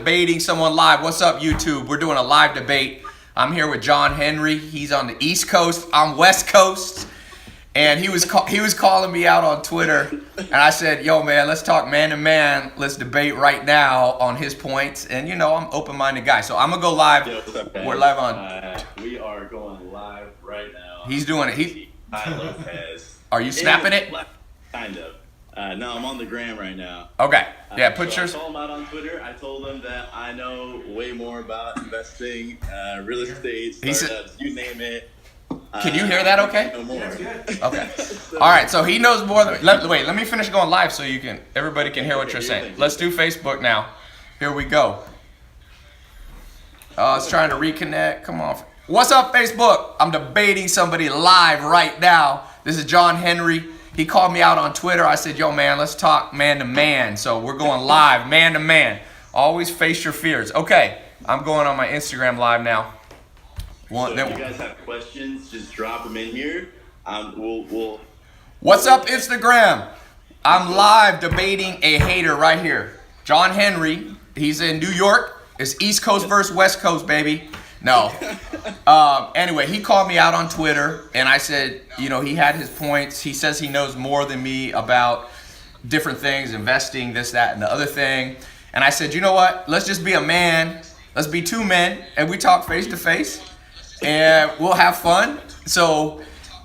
debating someone live. What's up, YouTube? We're doing a live debate. I'm here with John Henry. He's on the East Coast. I'm West Coast. And he was calling me out on Twitter. And I said, yo, man, let's talk man to man. Let's debate right now on his points. And, you know, I'm an open-minded guy. So I'm going to go live. Yo, what's up, guys? We're live on. We are going live right now. He's doing it. Tai Lopez. Are you snapping it? Kind of. No, I'm on the gram right now. Okay. Yeah, put so yours. I called him out on Twitter. I told him that I know way more about investing, real estate, startups, you name it. Can you hear that okay? No more. Okay. All right, so he knows more than... Wait, let me finish going live so everybody can hear what you're saying. Let's do Facebook now. Here we go. It's trying to reconnect. Come on. What's up, Facebook? I'm debating somebody live right now. This is John Henry. He called me out on Twitter. I said, yo, man, let's talk man to man. So we're going live, man to man. Always face your fears. Okay, I'm going on my Instagram live now. So if you guys have questions, just drop them in here. We'll. What's up, Instagram? I'm live debating a hater right here. John Henry. He's in New York. It's East Coast versus West Coast, baby. No. Anyway, he called me out on Twitter, and I said, you know, he had his points. He says he knows more than me about different things, investing, this, that, and the other thing. And I said, you know what? Let's just be a man. Let's be two men, and we talk face to face, and we'll have fun. So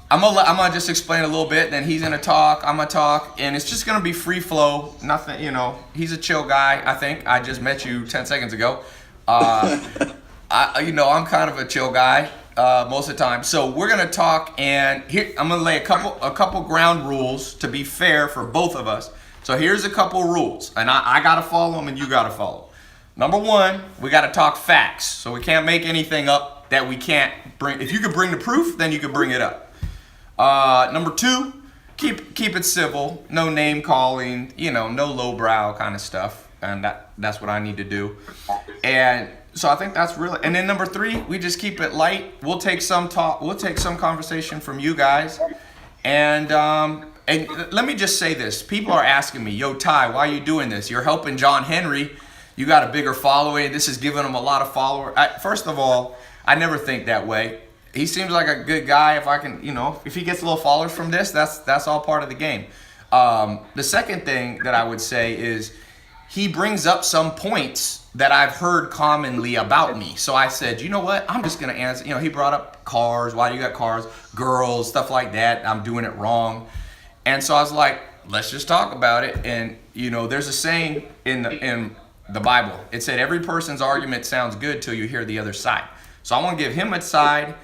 I'm gonna just explain a little bit. Then he's gonna talk. I'm gonna talk, and it's just gonna be free flow. Nothing, you know. He's a chill guy. I think I just met you 10 seconds ago. I'm kind of a chill guy most of the time. So we're gonna talk, and here I'm gonna lay a couple ground rules to be fair for both of us. So here's a couple rules, and I gotta follow them, and you gotta follow. Number one, we gotta talk facts. So we can't make anything up that we can't bring. If you could bring the proof, then you could bring it up. Number two, keep it civil. No name calling. You know, no lowbrow kind of stuff, and that's what I need to do. And so I think that's really, and then number three, we just keep it light. We'll take some talk, we'll take some conversation from you guys. And let me just say this. People are asking me, yo, Tai, why are you doing this? You're helping John Henry. You got a bigger following. This is giving him a lot of followers. First of all, I never think that way. He seems like a good guy. If I can, you know, if he gets a little followers from this, that's all part of the game. The second thing that I would say is he brings up some points that I've heard commonly about me. So I said, you know what? I'm just gonna answer. You know, he brought up cars. Why do you got cars? Girls, stuff like that. I'm doing it wrong. And so I was like, let's just talk about it. And you know, there's a saying in the Bible. It said every person's argument sounds good till you hear the other side. So I want to give him a side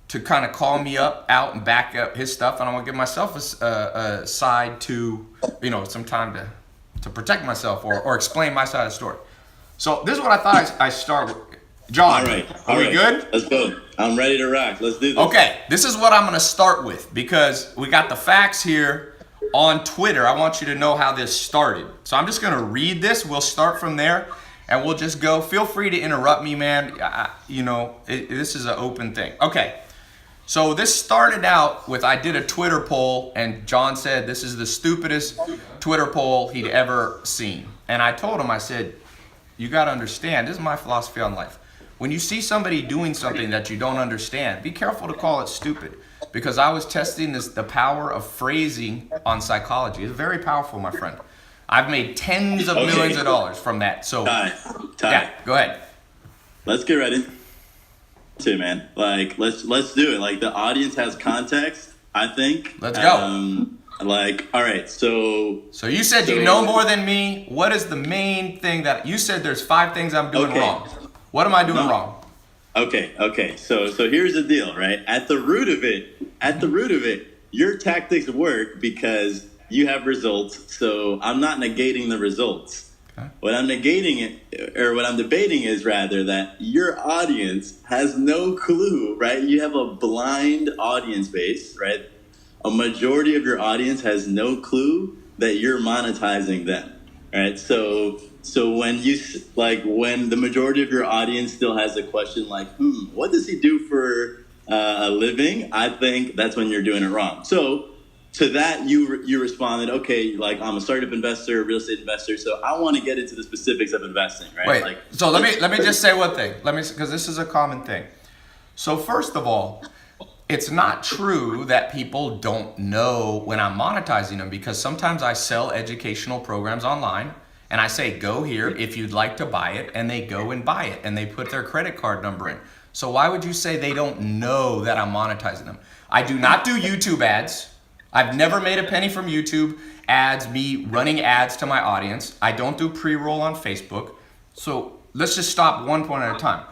to kind of call me out and back up his stuff, and I want to give myself a side to, you know, some time to protect myself or explain my side of the story. So this is what I thought I start with. John, all right. Are we good? Let's go. I'm ready to rock. Let's do this. Okay, this is what I'm going to start with because we got the facts here on Twitter. I want you to know how this started. So I'm just going to read this. We'll start from there, and we'll just go. Feel free to interrupt me, man. This is an open thing. Okay, so this started out with I did a Twitter poll, and John said this is the stupidest Twitter poll he'd ever seen. And I told him, I said, you got to understand, this is my philosophy on life. When you see somebody doing something that you don't understand, be careful to call it stupid. Because I was testing the power of phrasing on psychology. It's very powerful, my friend. I've made tens of millions of dollars from that. So, Tai. Yeah, go ahead. Let's get right into it, man. Like, let's do it. Like, the audience has context, I think. Let's go. All right, so you said you know more than me. What is the main thing that you said? There's 5 things I'm doing wrong. What am I doing wrong? Okay. So here's the deal, right? At the root of it, your tactics work because you have results. So I'm not negating the results. Okay. What I'm debating is rather that your audience has no clue, right? You have a blind audience base, right? A majority of your audience has no clue that you're monetizing them, right? So when when the majority of your audience still has a question like, what does he do for a living? I think that's when you're doing it wrong. So to that, you responded, okay, like I'm a startup investor, a real estate investor, so I want to get into the specifics of investing, right? Wait, like, so let me just say one thing. Because this is a common thing. So first of all, it's not true that people don't know when I'm monetizing them, because sometimes I sell educational programs online and I say, go here if you'd like to buy it, and they go and buy it and they put their credit card number in. So why would you say they don't know that I'm monetizing them? I do not do YouTube ads. I've never made a penny from YouTube ads, me running ads to my audience. I don't do pre-roll on Facebook. So let's just stop one point at a time.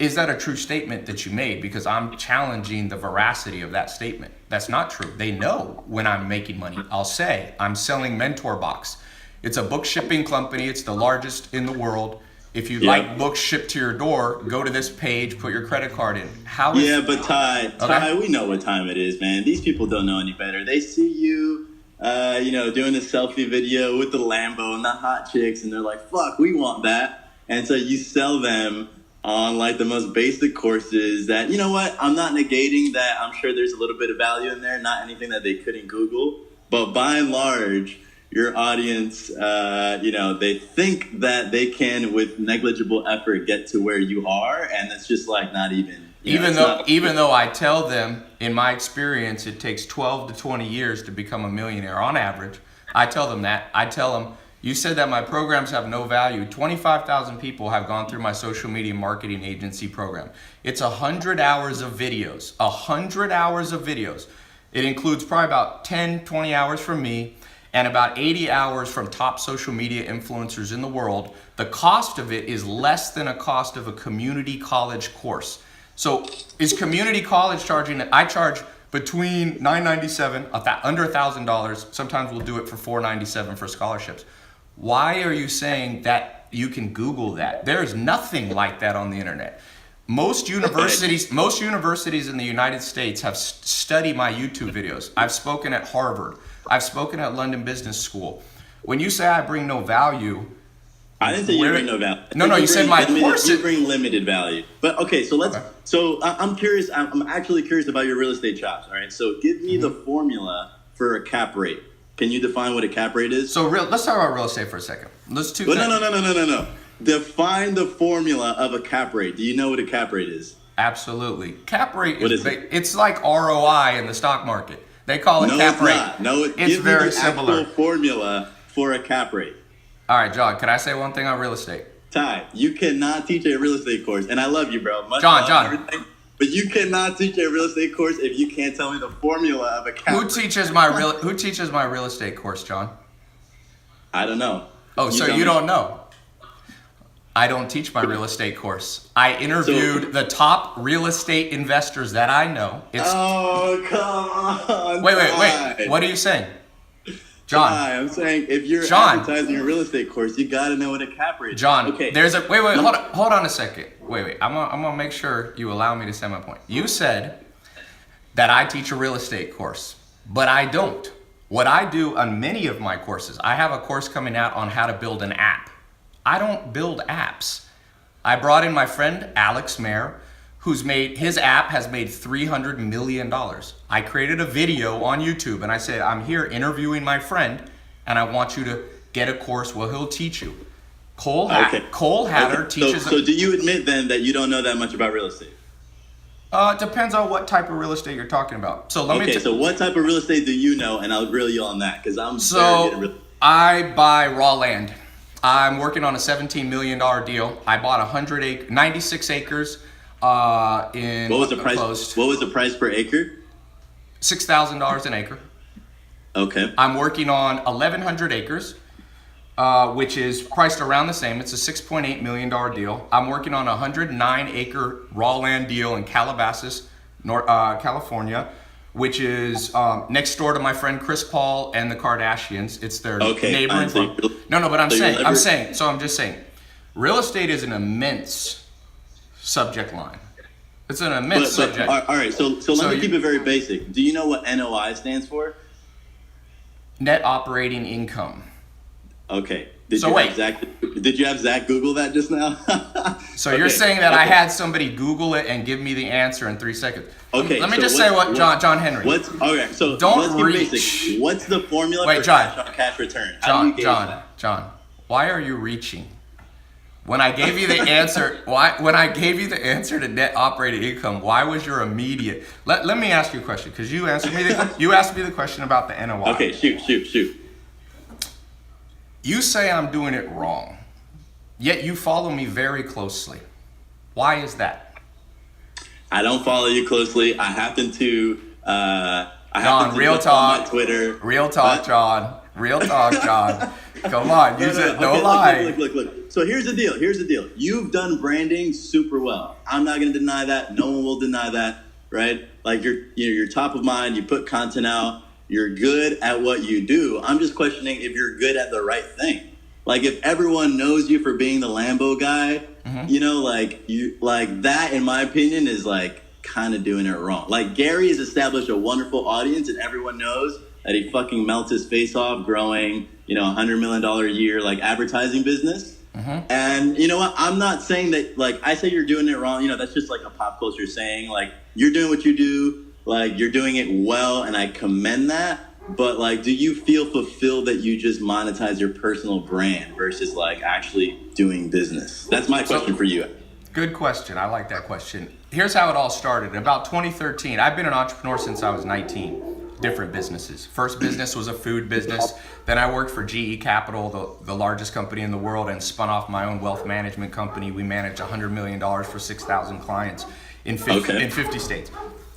Is that a true statement that you made? Because I'm challenging the veracity of that statement. That's not true. They know when I'm making money. I'll say I'm selling FarmersBox. It's a book shipping company. It's the largest in the world. If you'd like books shipped to your door, go to this page, put your credit card in. But Ty, we know what time it is, man. These people don't know any better. They see you, doing a selfie video with the Lambo and the hot chicks, and they're like, fuck, we want that. And so you sell them on like the most basic courses that, you know what, I'm not negating that. I'm sure there's a little bit of value in there, not anything that they couldn't Google. But by and large, your audience, they think that they can, with negligible effort, get to where you are, and it's just like not even. Even though I tell them, in my experience, it takes 12 to 20 years to become a millionaire on average. I tell them that. I tell them, you said that my programs have no value. 25,000 people have gone through my social media marketing agency program. It's 100 hours of videos. 100 hours of videos. It includes probably about 10, 20 hours from me, and about 80 hours from top social media influencers in the world. The cost of it is less than a cost of a community college course. So is community college charging? I charge between $997, under $1,000. Sometimes we'll do it for $497 for scholarships. Why are you saying that you can Google that? There is nothing like that on the internet. Most universities in the United States have studied my YouTube videos. I've spoken at Harvard. I've spoken at London Business School. When you say I bring no value, I didn't say you bring no value. No, you said my course. You bring limited value. But okay, so let's. Okay. So I'm curious. I'm actually curious about your real estate chops. All right. So give me the formula for a cap rate. Can you define what a cap rate is? So let's talk about real estate for a second. Let's do. No. Define the formula of a cap rate. Do you know what a cap rate is? Absolutely. Cap rate is it's like ROI in the stock market. They call it cap rate. No, it's very similar. Actual formula for a cap rate. All right, John, can I say one thing on real estate? Ty, you cannot teach a real estate course, and I love you, bro. John. But you cannot teach a real estate course if you can't tell me the formula of a cap rate. Who teaches my real estate course, John? I don't know. Oh, so you don't know? I don't teach my real estate course. I interviewed the top real estate investors that I know. Oh, come on. Wait. What are you saying? John. I'm saying if you're advertising a real estate course, you got to know what a cap rate is. John, okay. Hold on a second. Wait. I'm going to make sure you allow me to say my point. You said that I teach a real estate course, but I don't. What I do on many of my courses, I have a course coming out on how to build an app. I don't build apps. I brought in my friend Alex Mayer, his app has made $300 million. I created a video on YouTube and I said, I'm here interviewing my friend and I want you to get a course where he'll teach you. Cole Hatter teaches. So do you admit then that you don't know that much about real estate? It depends on what type of real estate you're talking about. So so what type of real estate do you know? And I'll grill you on that because I buy raw land. I'm working on a $17 million deal. I bought 96 acres in what was the price? What was the price per acre? $6,000 an acre. Okay. I'm working on 1,100 acres, which is priced around the same. It's a $6.8 million deal. I'm working on a 109-acre raw land deal in Calabasas, California, which is next door to my friend Chris Paul and the Kardashians. It's their neighboring farm. But I'm just saying, real estate is an immense subject line. It's an immense subject. All right, so let me keep it very basic. Do you know what NOI stands for? Net operating income. Okay. Did you have Zach Google that just now? So you're saying that I had somebody Google it and give me the answer in 3 seconds. Okay. Let me just say what John Henry. So don't let's get reach. Basic. What's the formula for cash return? John, why are you reaching? When I gave you the answer, to net operating income, why was your immediate? Let me ask you a question, because you asked me the question about the NOI. Okay, shoot. You say I'm doing it wrong, yet you follow me very closely. Why is that? I don't follow you closely. I happen to. Real talk. On Twitter. Real talk, John. Real talk, John. Come on, use it. No lie. Look. So here's the deal. You've done branding super well. I'm not going to deny that. No one will deny that, right? Like you're top of mind. You put content out. You're good at what you do. I'm just questioning if you're good at the right thing. Like if everyone knows you for being the Lambo guy, like that, in my opinion, is like kind of doing it wrong. Like Gary has established a wonderful audience, and everyone knows that he fucking melts his face off growing, $100 million a year, like advertising business. And you know what? I'm not saying that, like, I say you're doing it wrong. That's just like a pop culture saying, like, you're doing what you do, like, you're doing it well, and I commend that. But, like, do you feel fulfilled that you just monetize your personal brand versus, like, actually doing business? That's my question for you. Good question. I like that question. Here's how it all started. In about 2013, I've been an entrepreneur since I was 19. Different businesses. First business was a food business. Then I worked for GE Capital, the largest company in the world, and spun off my own wealth management company. We managed $100 million for 6,000 clients in 50 states.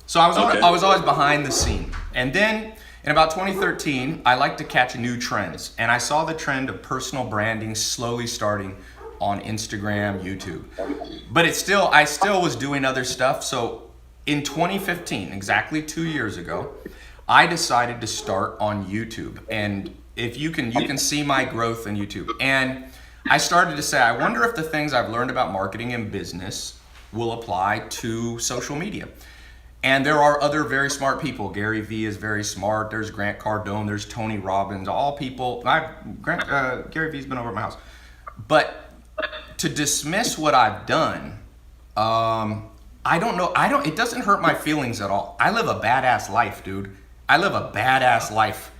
So I was always behind the scene. And then in about 2013, I like to catch new trends. And I saw the trend of personal branding slowly starting on Instagram, YouTube. But I still was doing other stuff. So in 2015, exactly 2 years ago, I decided to start on YouTube. And if you can see my growth in YouTube. And I started to say, I wonder if the things I've learned about marketing and business will apply to social media. And there are other very smart people. Gary Vee is very smart. There's Grant Cardone. There's Tony Robbins. All people. Gary Vee's been over at my house. But to dismiss what I've done, I don't know. It doesn't hurt my feelings at all. I live a badass life, dude. I live a badass life.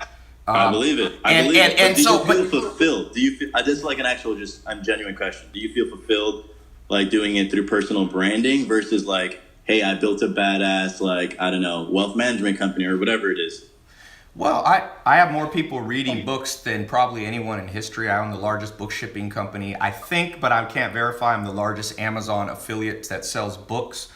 I believe it. Do you feel fulfilled? Do you feel? This is like an actual, genuine question. Do you feel fulfilled, like doing it through personal branding versus like, hey, I built a badass, like, I don't know, wealth management company or whatever it is? Well, I have more people reading books than probably anyone in history. I own the largest book shipping company, I think, but I can't verify. I'm the largest Amazon affiliate that sells books.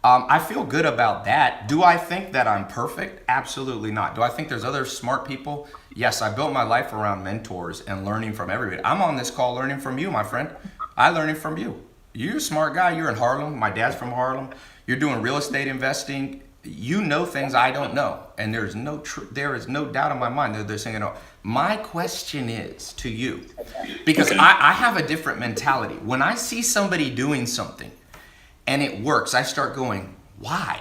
I feel good about that. Do I think that I'm perfect? Absolutely not. Do I think there's other smart people? Yes, I built my life around mentors and learning from everybody. I'm on this call learning from you, my friend. I'm learning from you. You're a smart guy. You're in Harlem. My dad's from Harlem. You're doing real estate investing. You know things I don't know. And there is no doubt in my mind that they're saying no. My question is to you, because I have a different mentality. When I see somebody doing something, and it works, I start going, why?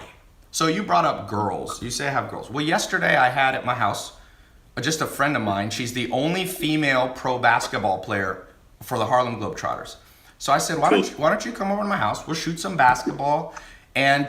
So you brought up girls. You say I have girls. Well, yesterday I had at my house just a friend of mine. She's the only female pro basketball player for the Harlem Globetrotters. So I said, why don't you come over to my house? We'll shoot some basketball, and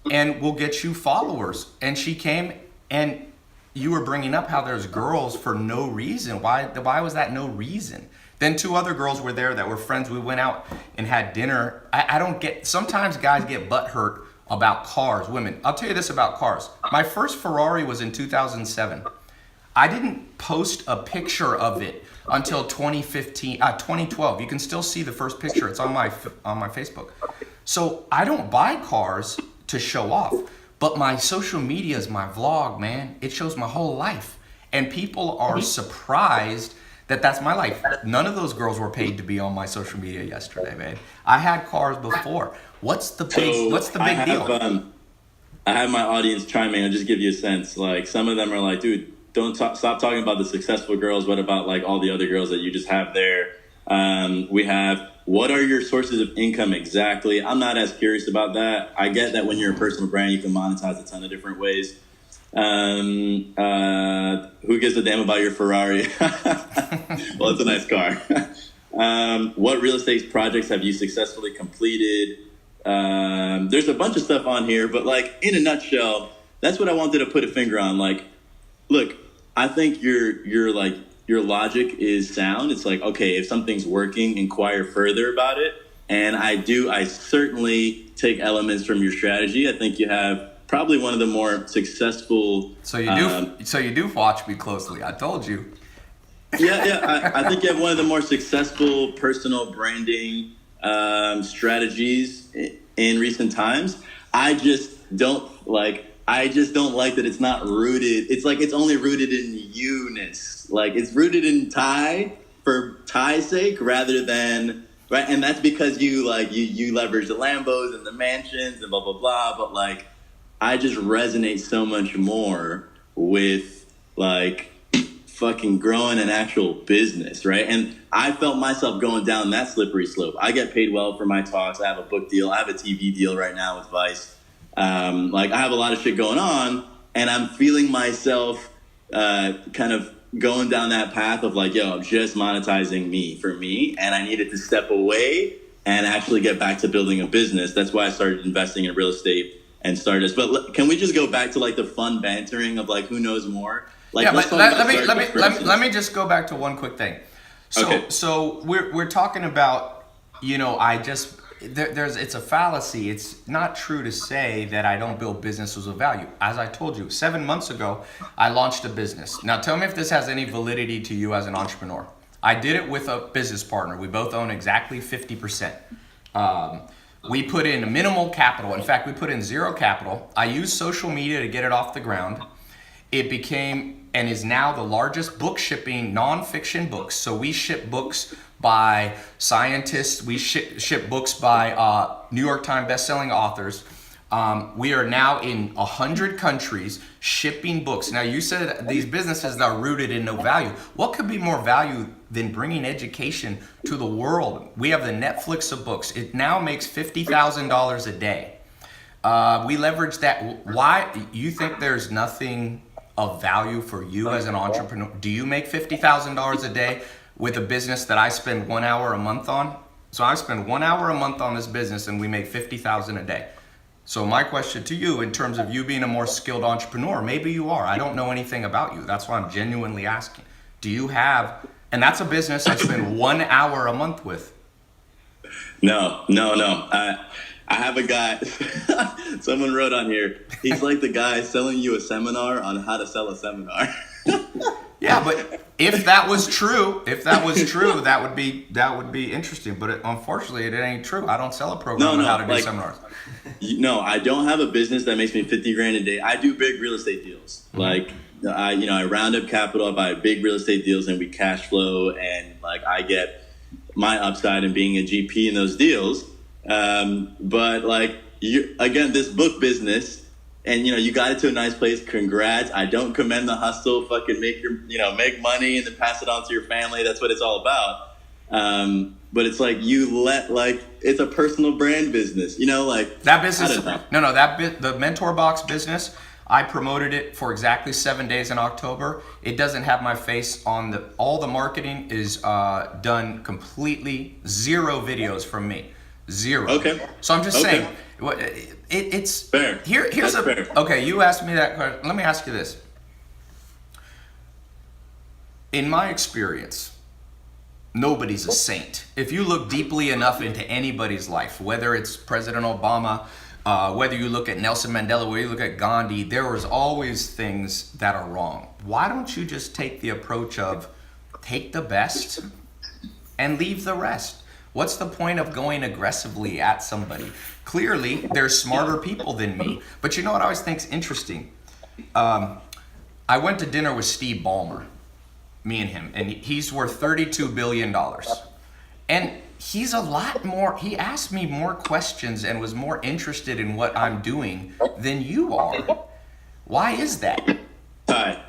we'll get you followers. And she came, and you were bringing up how there's girls for no reason. Why was that no reason? Then 2 other girls were there that were friends. We went out and had dinner. I don't get, sometimes guys get butthurt about cars, women. I'll tell you this about cars. My first Ferrari was in 2007. I didn't post a picture of it until 2012. You can still see the first picture. It's on my Facebook. So I don't buy cars to show off, but my social media is my vlog, man. It shows my whole life. And people are surprised that's my life. None of those girls were paid to be on my social media yesterday, man. I had cars before. What's the big deal? I have my audience chime in. I'll just give you a sense. Like, some of them are like, dude, stop talking about the successful girls. What about like all the other girls that you just have there? We have, what are your sources of income exactly? I'm not as curious about that. I get that when you're a personal brand, you can monetize a ton of different ways. Who gives a damn about your Ferrari? Well, it's a nice car. What real estate projects have you successfully completed? There's a bunch of stuff on here, but like in a nutshell, that's what I wanted to put a finger on. Like, look, I think your logic is sound. It's like, okay, if something's working, inquire further about it. And I certainly take elements from your strategy. I think you have probably one of the more successful. So you do watch me closely. I told you. I think you have one of the more successful personal branding strategies in recent times. I just don't like that it's not rooted. It's like it's only rooted in you-ness. Like it's rooted in Tai for Tai's sake rather than right. And that's because you leverage the Lambos and the mansions and blah blah blah. But like I just resonate so much more with like fucking growing an actual business, right? And I felt myself going down that slippery slope. I get paid well for my talks. I have a book deal. I have a TV deal right now with Vice. Like I have a lot of shit going on, and I'm feeling myself kind of going down that path of like, yo, I'm just monetizing me for me, and I needed to step away and actually get back to building a business. That's why I started investing in real estate and started. But can we just go back to like the fun bantering of like who knows more? Like, yeah, but let me just go back to one quick thing. So Okay. So we're talking about, you know, it's a fallacy. It's not true to say that I don't build businesses of value. As I told you, 7 months ago, I launched a business. Now tell me if this has any validity to you as an entrepreneur. I did it with a business partner. We both own exactly 50%. We put in minimal capital. In fact, we put in zero capital. I used social media to get it off the ground. It became and is now the largest book shipping nonfiction books. So we ship books by scientists. We ship books by New York Times bestselling authors. We are now in 100 countries shipping books. Now you said these businesses that are rooted in no value. What could be more value than bringing education to the world? We have the Netflix of books. It now makes $50,000 a day. We leverage that. Why you think there's nothing of value for you as an entrepreneur? Do you make $50,000 a day with a business that I spend 1 hour a month on? So I spend 1 hour a month on this business and we make $50,000 a day. So my question to you, in terms of you being a more skilled entrepreneur, maybe you are. I don't know anything about you. That's why I'm genuinely asking. Do you have, and that's a business I spend 1 hour a month with. No. I have a guy, someone wrote on here, he's like the guy selling you a seminar on how to sell a seminar. Yeah, but if that was true, that would be interesting. But unfortunately, it ain't true. I don't sell a program on how to do seminars. No, I don't have a business that makes me 50 grand a day. I do big real estate deals. Mm-hmm. Like, I round up capital, I buy big real estate deals, and we cash flow, and like I get my upside in being a GP in those deals. But like again, this book business, and you got it to a nice place. Congrats. I don't commend the hustle. Fucking make make money and then pass it on to your family. That's what it's all about. But it's like it's a personal brand business. Like that business. The Mentor Box business. I promoted it for exactly 7 days in October. It doesn't have my face on all the marketing is done completely. Zero videos from me. Zero. Okay. So I'm just saying, it's fair. Here's fair. Okay, you asked me that question. Let me ask you this. In my experience, nobody's a saint. If you look deeply enough into anybody's life, whether it's President Obama, whether you look at Nelson Mandela, whether you look at Gandhi, there was always things that are wrong. Why don't you just take the approach of take the best and leave the rest? What's the point of going aggressively at somebody? Clearly, there's smarter people than me. But you know what I always think's interesting? I went to dinner with Steve Ballmer, me and him, and he's worth $32 billion. And he's a lot more, he asked me more questions and was more interested in what I'm doing than you are. Why is that?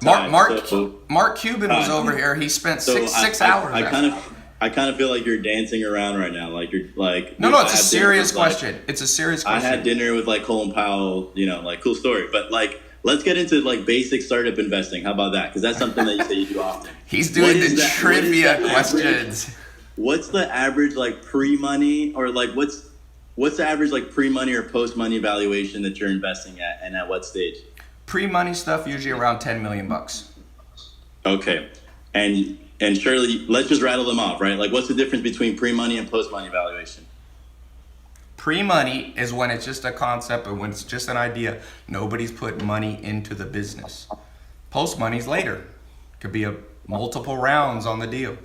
Mark Cuban was over here. He spent six hours. I kind of feel like you're dancing around right now. Like you're like. No, it's a serious question. It's a serious question. I had dinner with like Colin Powell, like cool story. But like let's get into like basic startup investing. How about that? Because that's something that you say you do often. He's doing the trivia questions. What's the average like pre-money, or like what's the average like pre-money or post-money valuation that you're investing at, and at what stage? Pre-money stuff usually around 10 million bucks. Okay, and Shirley, let's just rattle them off, right? Like, what's the difference between pre-money and post-money valuation? Pre-money is when it's just a concept, or when it's just an idea. Nobody's put money into the business. Post-money's later. Could be multiple rounds on the deal.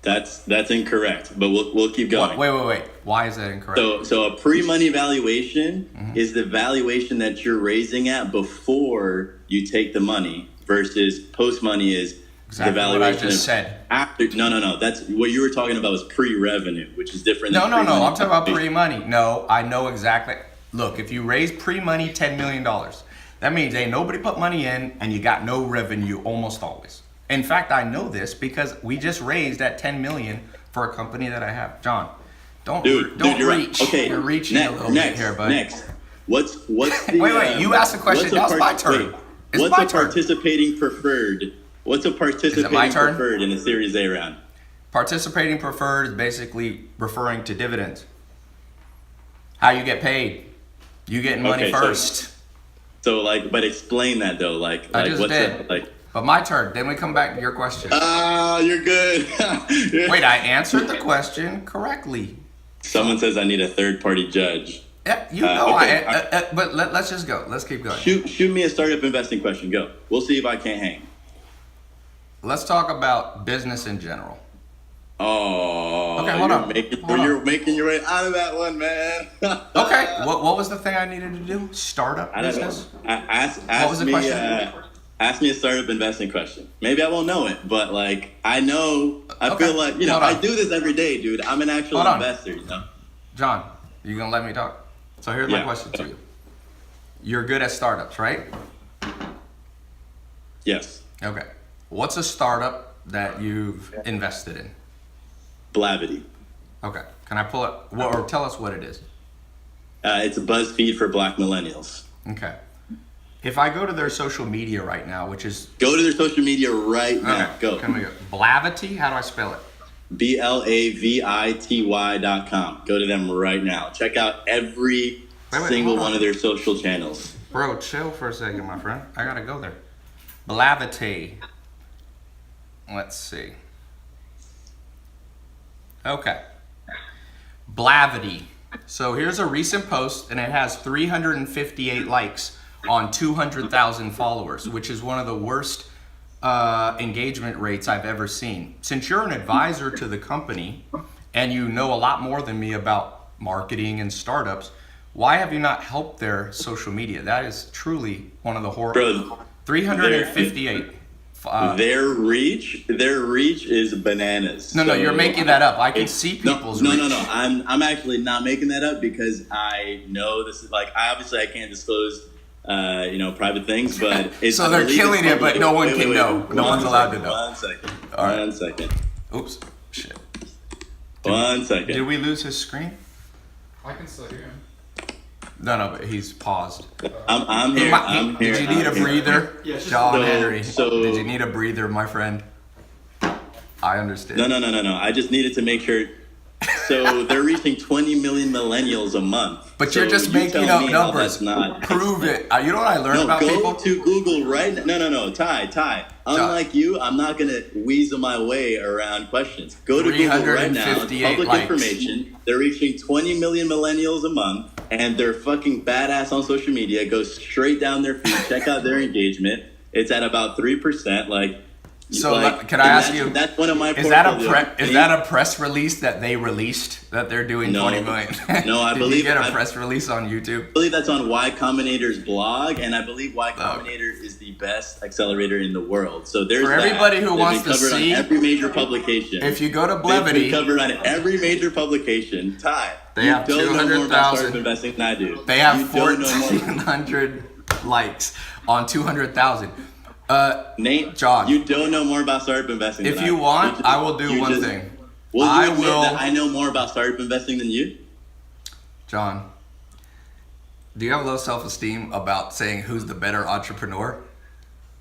That's incorrect, but we'll keep going. Wait. Why is that incorrect? So a pre-money valuation is the valuation that you're raising at before you take the money, versus post-money is exactly the valuation what I just said. After. No. That's what you were talking about, was pre-revenue, which is different than No. I'm talking about pre-money. pre-money. No, I know exactly. Look, if you raise pre-money $10 million, that means ain't nobody put money in and you got no revenue almost always. In fact, I know this because we just raised that 10 million for a company that I have. John, don't You're reach. right. Okay, You're reaching a little bit here, bud. Next, what's the wait. You asked the question. Now it's my turn. What's a participating preferred? What's a participating preferred in a Series A round? Participating preferred is basically referring to dividends. How you get paid. You getting money first. So like, but explain that though. Like just what's did. it like? But my turn. Then we come back to your question. You're good. Wait, I answered the question correctly. Someone says I need a third-party judge. Yeah, you know okay. But let's just go. Let's keep going. Shoot me a startup investing question. Go. We'll see if I can't hang. Let's talk about business in general. Oh, okay, hold on. You're making your way out of that one, man. Okay, what was the thing I needed to do? Startup business? What was the question? Ask me a startup investing question. Maybe I won't know it, but like I know, I feel like I do this every day, dude. I'm an actual investor, you know. John, you gonna let me talk? So here's my question to you. You're good at startups, right? Yes. Okay. What's a startup that you've invested in? Blavity. Okay. Can I pull it, or tell us what it is? It's a BuzzFeed for Black millennials. Okay. If I go to their social media right now, which is... Go to their social media right now. Okay. Go. Can we go? Blavity? How do I spell it? BLAVITY.com. Go to them right now. Check out every single one of their social channels. Bro, chill for a second, my friend. I gotta go there. Blavity. Let's see. Okay. Blavity. So here's a recent post, and it has 358 likes on 200,000 followers, which is one of the worst engagement rates I've ever seen. Since you're an advisor to the company and you know a lot more than me about marketing and startups, why have you not helped their social media? That is truly one of the horrible. 358. Their reach is bananas. No, you're making that up. I can see people's reach. No. I'm actually not making that up because I know this is like I can't disclose private things, but it's so they're killing it, but no one can know. No one's allowed to know. 1 second. All right. 1 second. Oops. Shit. 1 second. Did we lose his screen? I can still hear him. No, but he's paused. I'm here. I'm here. Did you need a breather? Yes. John Henry. Did you need a breather, my friend? I understand. No. I just needed to make sure. So they're reaching 20 million millennials a month. But you're just making up numbers. Prove it. You know what I learned about people? Go to Google right now. No. Ty. Unlike you, I'm not going to weasel my way around questions. Go to Google right now. It's public information. They're reaching 20 million millennials a month, and they're fucking badass on social media. Go straight down their feed. Check out their engagement. It's at about 3%. Can I ask you? That's one of my. Is that a press release that they released that they're doing 20 million? No, I believe. Did you get a press release on YouTube? I believe that's on Y Combinator's blog, and I believe Y Combinator is the best accelerator in the world. So there's for everybody who wants to see on every major publication. If you go to Blevity, they've been covered on every major publication. Ty, they have 200,000 investing than I do. They have 1,400 likes on 200,000. Nate, John, you don't know more about startup investing. If you want, I will do one thing. Will you admit that I know more about startup investing than you? John, Do you have low self-esteem about saying who's the better entrepreneur?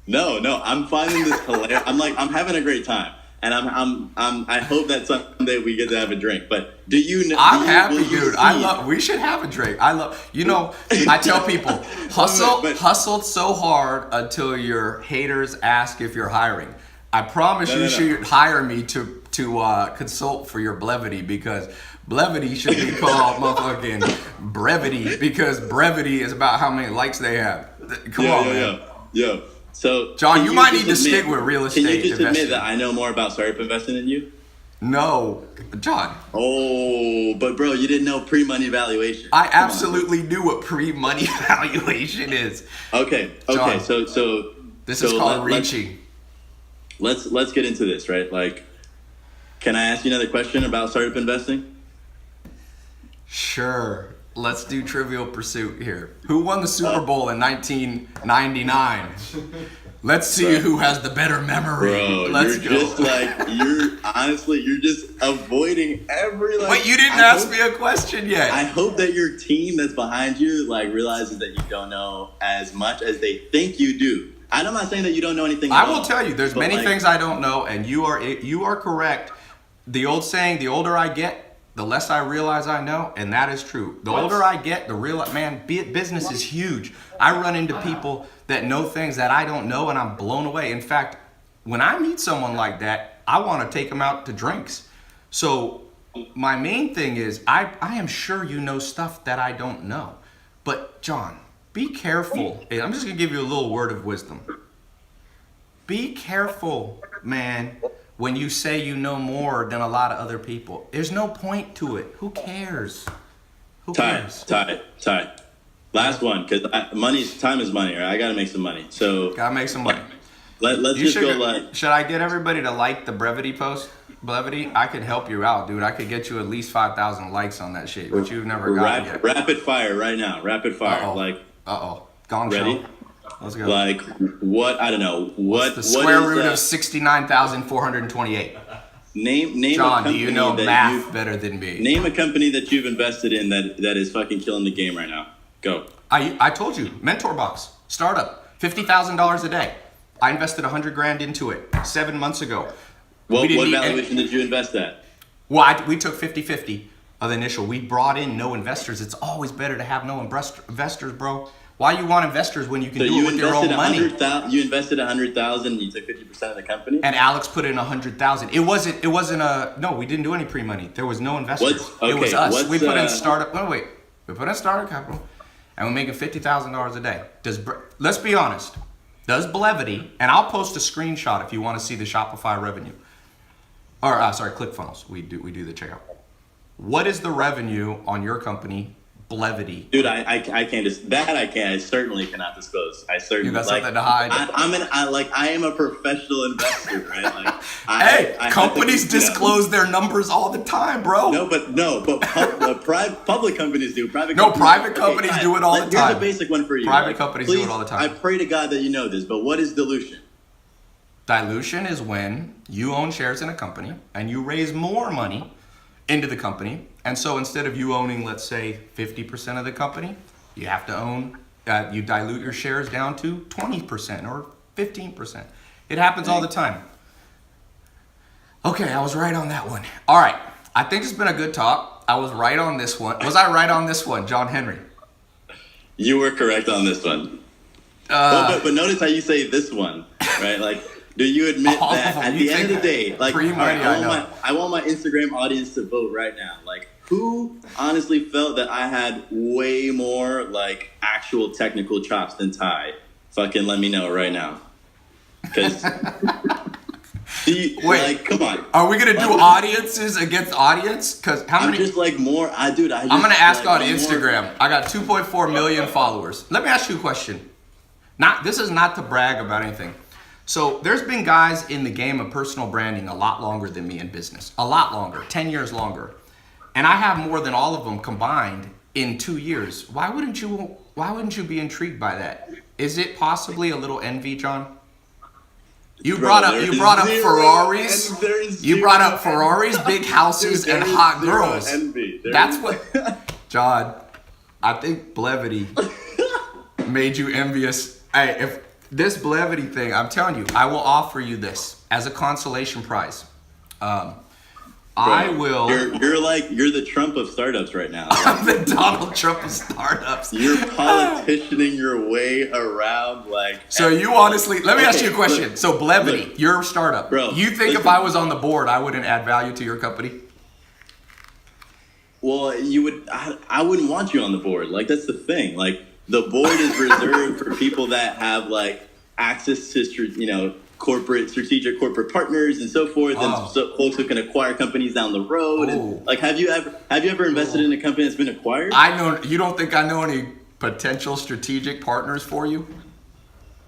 No, I'm finding this hilarious. I'm having a great time, and I hope that someday we get to have a drink. But do you know? I'm happy, will you dude. We should have a drink. I tell people, hustle so hard until your haters ask if you're hiring. I promise you should hire me to consult for your brevity, because brevity should be called motherfucking brevity, because brevity is about how many likes they have. Come on, man. Yeah. So, John, you might need to stick with real estate. Can you just investing. admit that I know more about startup investing than you? No, John. Oh, but bro, you didn't know pre-money valuation. I absolutely knew what pre-money valuation is. Okay. John, So this is called reaching. Let's get into this, right? Like, can I ask you another question about startup investing? Sure. Let's do Trivial Pursuit here. Who won the Super Bowl in 1999? Let's see who has the better memory. Bro, you're just avoiding every. But you didn't ask me a question yet. I hope that your team that's behind you realizes that you don't know as much as they think you do. And I'm not saying that you don't know anything. I will tell you, there's many things I don't know, and you are correct. The old saying, the older I get, the less I realize I know, and that is true. The older I get, business is huge. I run into people that know things that I don't know, and I'm blown away. In fact, when I meet someone like that, I want to take them out to drinks. So my main thing is, I am sure you know stuff that I don't know. But John, be careful. I'm just going to give you a little word of wisdom. Be careful, man, when you say you know more than a lot of other people. There's no point to it. Who cares? Who cares? Ty. Last one, because time is money, right? I got to make some money. So gotta make some money. Let's just go Should I get everybody to like the brevity post? Brevity? I could help you out, dude. I could get you at least 5,000 likes on that shit, but you've never got it yet. Rapid fire right now. Rapid fire. Gong ready? show. Let's go. What? I don't know. What's the square root of 69,428? Name John, a company do you know that math better than me? Name a company that you've invested in that is fucking killing the game right now. Go. I told you, MentorBox, startup, $50,000 a day. I invested $100,000 into it 7 months ago. What valuation did you invest at? Well, we took 50-50 of the initial. We brought in no investors. It's always better to have no investors, bro. Why you want investors when you can do it with your own money? You invested $100,000 and you took 50% of the company? And Alex put in $100,000. No, we didn't do any pre-money. There was no investors. It was us. We put in startup. We put in startup capital, and we're making $50,000 a day. Let's be honest. Does Blevity, and I'll post a screenshot if you want to see the Shopify revenue. Or ClickFunnels. We do the checkout. What is the revenue on your company? Blevity. Dude, I can't I certainly cannot disclose. You got something to hide. I am a professional investor, right? Companies disclose their numbers all the time, bro. Public companies do. Private companies do it all the time. Here's a basic one for you. Private companies do it all the time. I pray to God that you know this, but what is dilution? Dilution is when you own shares in a company and you raise more money into the company. And so instead of you owning, let's say, 50% of the company, you have to own, you dilute your shares down to 20% or 15%. It happens all the time. Okay, I was right on that one. All right, I think it's been a good talk. I was right on this one. Was I right on this one, John Henry? You were correct on this one. But notice how you say this one, right? Do you admit that at the end of the day, I want my Instagram audience to vote right now. Who honestly felt that I had way more actual technical chops than Ty? Fucking let me know right now. Because wait, come on. Are we gonna do audiences against audience? Because how many? I'm just more. I'm gonna ask on Instagram. I got 2.4 million followers. Let me ask you a question. This is not to brag about anything. So there's been guys in the game of personal branding a lot longer than me in business. A lot longer, 10 years longer. And I have more than all of them combined in 2 years. Why wouldn't you be intrigued by that? Is it possibly a little envy, John? You brought up Ferraris. You brought up Ferraris, big houses, and hot girls. Envy. That's what, John. I think Blevity made you envious. Hey, if this Blevity thing, I'm telling you, I will offer you this as a consolation prize. I will. You're the Trump of startups right now. I'm the Donald Trump of startups. You're politicianing your way around like. So you honestly, let me ask you a question. So Blevity, your startup. Bro, you think if I was on the board, I wouldn't add value to your company? Well, you would. I wouldn't want you on the board. Like that's the thing. Like the board is reserved for people that have like access to strategic corporate partners and so forth, and so folks who can acquire companies down the road. And, like, have you ever invested in a company that's been acquired? I know. You don't think I know any potential strategic partners for you?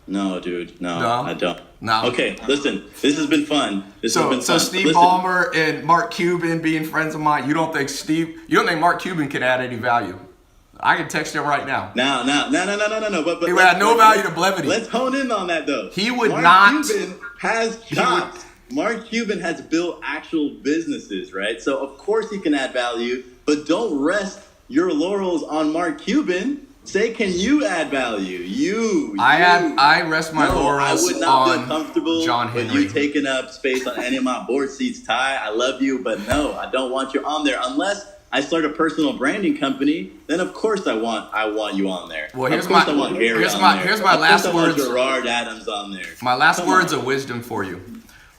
No, dude. No, I don't. No. Okay, listen. This has been fun. So Steve Ballmer and Mark Cuban being friends of mine. You don't think Mark Cuban can add any value? I can text him right now. No. But he would add no value to Blevity. Let's hone in on that though. He would not. Mark Cuban has chops. Mark Cuban has built actual businesses, right? So of course he can add value, but don't rest your laurels on Mark Cuban. Say, can you add value? I rest my laurels I would not on feel comfortable John Henry. with you taking up space on any of my board seats, Ty. I love you, but no, I don't want you on there unless I start a personal branding company. Then of course I want you on there. Well, here's I want Gary here's on my there. here's my last I want words. Gerard Adams on there. My last words of wisdom for you.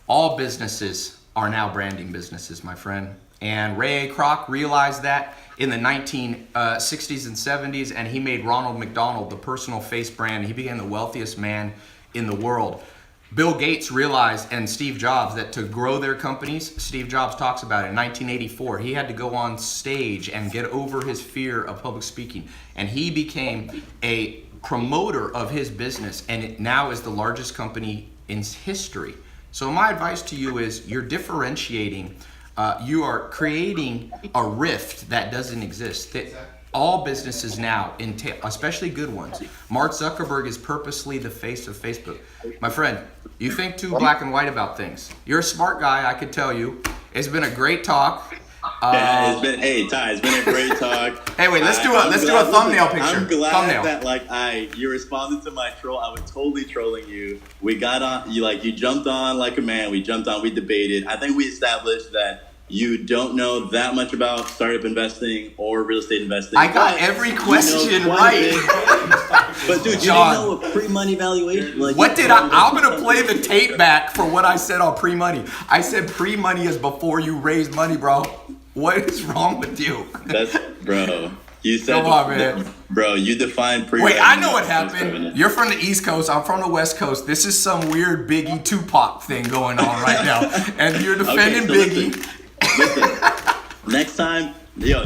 All businesses are now branding businesses, my friend. And Ray A. Kroc realized that in the 1960s and 70s, and he made Ronald McDonald the personal face brand. He became the wealthiest man in the world. Bill Gates realized, and Steve Jobs, that to grow their companies, Steve Jobs talks about it in 1984, he had to go on stage and get over his fear of public speaking. And he became a promoter of his business, and it now is the largest company in history. So my advice to you is you're differentiating, you are creating a rift that doesn't exist. All businesses now, especially good ones. Mark Zuckerberg is purposely the face of Facebook. My friend, you think too black and white about things. You're a smart guy, I could tell you. It's been a great talk. Ty, it's been a great talk. Hey, wait, let's do a thumbnail picture. I'm glad thumbnail. that you responded to my troll. I was totally trolling you. We got on, you jumped on like a man. We jumped on, we debated. I think we established that you don't know that much about startup investing or real estate investing. I got every question right. But dude, John, you didn't know a pre-money valuation. What did I'm going to play the tape back for what I said on pre-money. I said pre-money is before you raise money, bro. What is wrong with you? Bro. You said, come on, man. Bro, you defined pre-money. Wait, I know what happened. You're from the East Coast. I'm from the West Coast. This is some weird Biggie Tupac thing going on right now. And you're defending Biggie. Listen,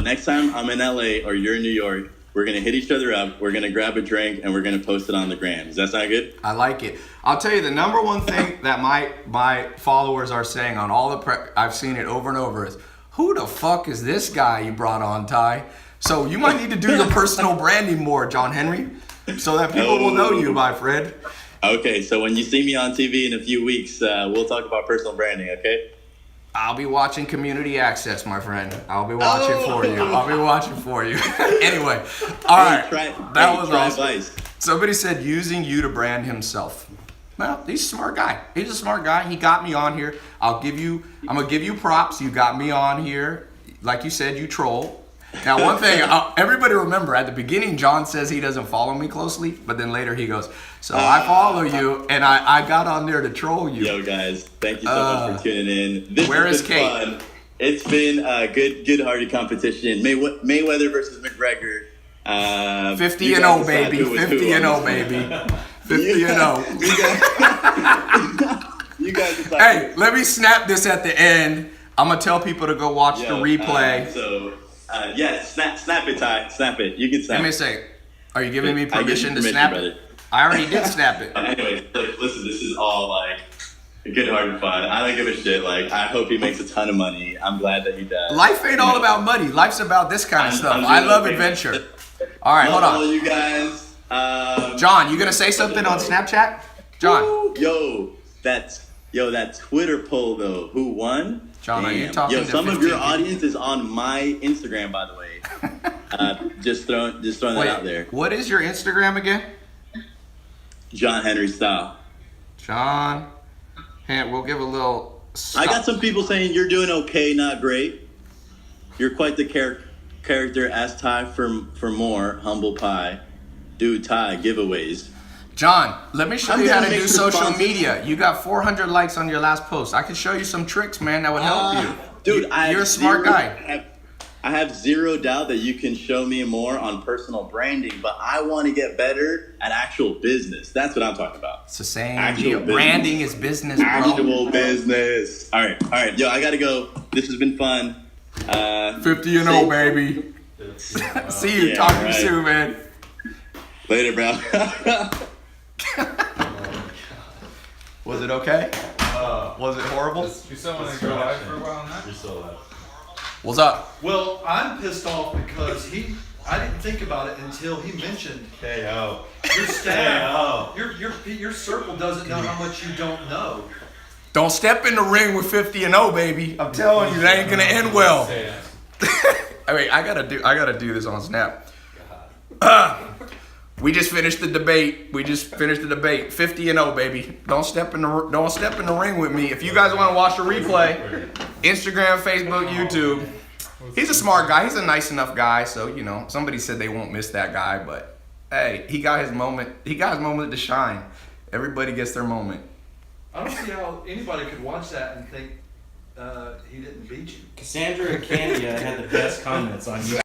next time I'm in LA or you're in New York, we're going to hit each other up, we're going to grab a drink, and we're going to post it on the gram. Does that sound good? I like it. I'll tell you the number one thing that my followers are saying on all the I've seen it over and over is, who the fuck is this guy you brought on, Ty? So you might need to do your personal branding more, John Henry, so that people will know you, my friend. Okay, so when you see me on TV in a few weeks, we'll talk about personal branding, okay? I'll be watching Community Access, my friend. I'll be watching for you. Anyway, all right. That was awesome. Advice. Somebody said using you to brand himself. Well, he's a smart guy. He's a smart guy. He got me on here. I'm gonna give you props. You got me on here. Like you said, you troll. Now, one thing, everybody remember, at the beginning, John says he doesn't follow me closely, but then later he goes, so I follow you, and I got on there to troll you. Yo, guys, thank you so much for tuning in. This where has is been Kate? Fun. It's been a good-hearted competition. Mayweather versus McGregor. 50 and 0, baby. 50 and 0, baby. 50 and 0. You guys decide. Hey, let me snap this at the end. I'm going to tell people to go watch the replay. Snap it, Ty. Snap it. You can snap it. Let me say, are you giving me permission to snap it? I already did snap it. Anyway, listen, this is all good-hearted fun. I don't give a shit. I hope he makes a ton of money. I'm glad that he does. Life ain't all about money. Life's about this kind of stuff. I love adventure. All right, hold on. All you guys. John, you gonna say something on Snapchat? John. That Twitter poll though. Who won? John, damn. are you talking to some of 15 your audience is on my Instagram, by the way. Just throwing that out there. What is your Instagram again? John Henry Style. John. And we'll give a little. I got some people saying you're doing okay, not great. You're quite the character. Ask Ty for more. Humble pie. Do Ty giveaways. John, let me show you how to do social responses. media. You got 400 likes on your last post. I can show you some tricks, man, that would help you. Dude, You're a smart guy. I have zero doubt that you can show me more on personal branding, but I want to get better at actual business. That's what I'm talking about. It's the same Actual deal. business. Branding is business, bro. Actual business. All right. Yo, I gotta go. This has been fun. 50 and 0, baby. See you. Yeah, Talk to you right. soon, man. Later, bro. Was it okay? Was it horrible? You still want to go live for a while on that? You're so loud. What's up? Well, I'm pissed off because I didn't think about it until he mentioned KO. your staff. Your circle doesn't know how much you don't know. Don't step in the ring with 50 and 0, baby. I'm telling you, that ain't gonna end well. Say it. I mean, I gotta do this on Snap. We just finished the debate. 50 and 0, baby. Don't step in the ring with me. If you guys want to watch the replay, Instagram, Facebook, YouTube. He's a smart guy. He's a nice enough guy. So somebody said they won't miss that guy, but hey, he got his moment. He got his moment to shine. Everybody gets their moment. I don't see how anybody could watch that and think he didn't beat you. Cassandra and Candia had the best comments on you.